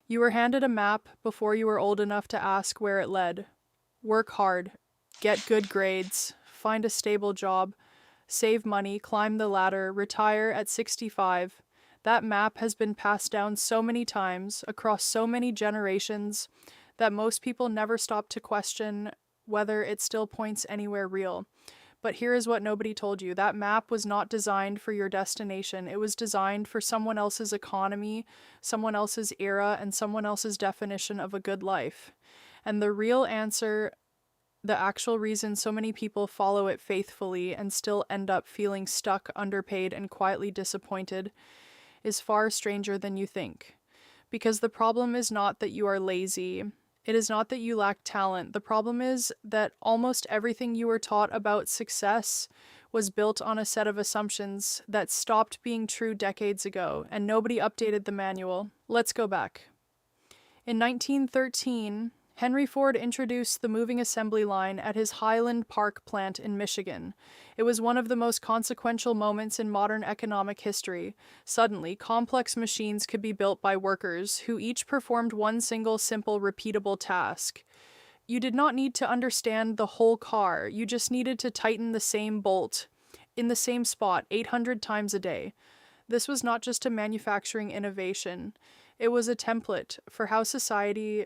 You were handed a map before you were old enough to ask where it led. Work hard, get good grades, find a stable job, save money, climb the ladder, retire at 65. That map has been passed down so many times across so many generations that most people never stop to question whether it still points anywhere real. But here is what nobody told you. That map was not designed for your destination. It was designed for someone else's economy, someone else's era, and someone else's definition of a good life. And the real answer, the actual reason so many people follow it faithfully and still end up feeling stuck, underpaid, and quietly disappointed, is far stranger than you think. Because the problem is not that you are lazy. It is not that you lack talent. The problem is that almost everything you were taught about success was built on a set of assumptions that stopped being true decades ago, and nobody updated the manual. Let's go back. In 1913, Henry Ford introduced the moving assembly line at his Highland Park plant in Michigan. It was one of the most consequential moments in modern economic history. Suddenly, complex machines could be built by workers who each performed one single, simple, repeatable task. You did not need to understand the whole car, you just needed to tighten the same bolt in the same spot 800 times a day. This was not just a manufacturing innovation, it was a template for how society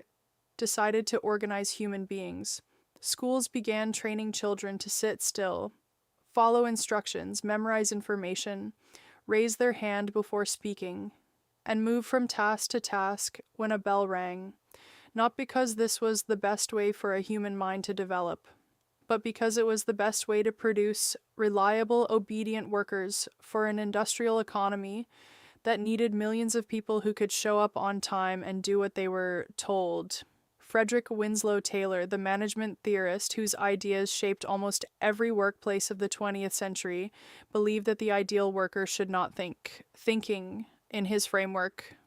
decided to organize human beings. Schools began training children to sit still, follow instructions, memorize information, raise their hand before speaking, and move from task to task when a bell rang, not because this was the best way for a human mind to develop, but because it was the best way to produce reliable, obedient workers for an industrial economy that needed millions of people who could show up on time and do what they were told. Frederick Winslow Taylor, the management theorist whose ideas shaped almost every workplace of the 20th century, believed that the ideal worker should not think. Thinking, in his framework,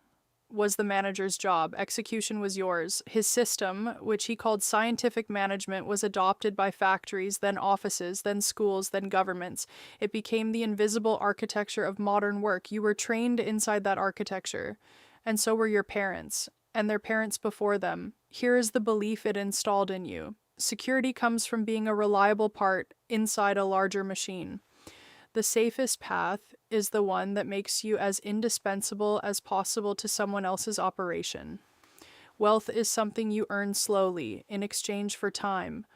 was the manager's job. Execution was yours. His system, which he called scientific management, was adopted by factories, then offices, then schools, then governments. It became the invisible architecture of modern work. You were trained inside that architecture, and so were your parents, and their parents before them. Here is the belief it installed in you. Security comes from being a reliable part inside a larger machine. The safest path is the one that makes you as indispensable as possible to someone else's operation. Wealth is something you earn slowly, in exchange for time,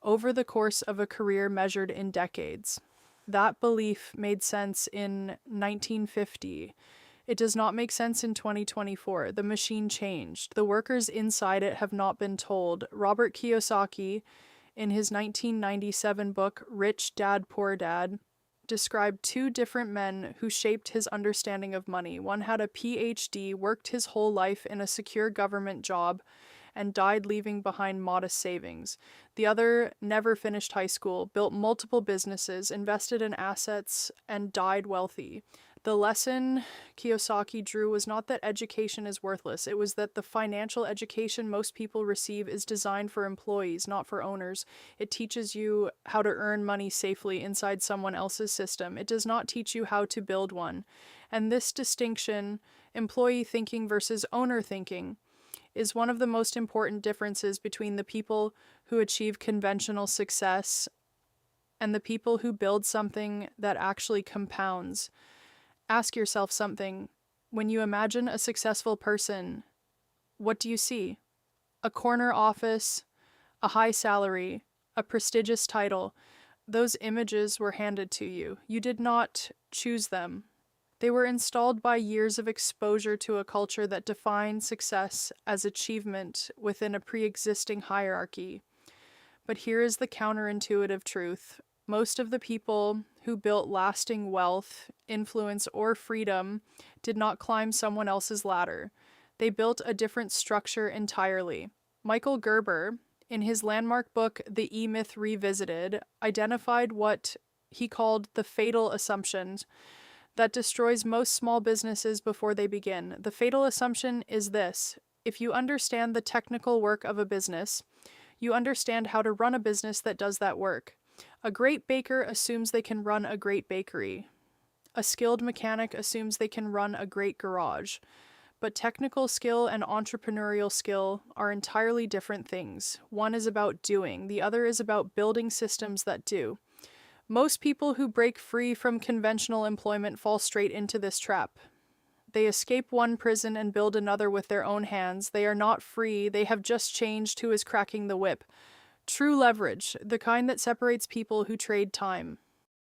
over the course of a career measured in decades. That belief made sense in 1950. It does not make sense in 2024. The machine changed. The workers inside it have not been told. Robert Kiyosaki, in his 1997 book, Rich Dad, Poor Dad, described two different men who shaped his understanding of money. One had a PhD, worked his whole life in a secure government job, and died leaving behind modest savings. The other never finished high school, built multiple businesses, invested in assets, and died wealthy. The lesson Kiyosaki drew was not that education is worthless. It was that the financial education most people receive is designed for employees, not for owners. It teaches you how to earn money safely inside someone else's system. It does not teach you how to build one. And this distinction, employee thinking versus owner thinking, is one of the most important differences between the people who achieve conventional success and the people who build something that actually compounds. Ask yourself something. When you imagine a successful person, what do you see? A corner office, a high salary, a prestigious title. Those images were handed to you. You did not choose them. They were installed by years of exposure to a culture that defined success as achievement within a pre-existing hierarchy. But here is the counterintuitive truth. Most of the people who built lasting wealth, influence, or freedom did not climb someone else's ladder. They built a different structure entirely. Michael Gerber, in his landmark book, The E-Myth Revisited, identified what he called the fatal assumptions that destroys most small businesses before they begin. The fatal assumption is this: if you understand the technical work of a business, you understand how to run a business that does that work. A great baker assumes they can run a great bakery. A skilled mechanic assumes they can run a great garage. but technical skill and entrepreneurial skill are entirely different things. One is about doing, the other is about building systems that do. Most people who break free from conventional employment fall straight into this trap. They escape one prison and build another with their own hands. They are not free, they have just changed who is cracking the whip. True leverage, the kind that separates people who trade time.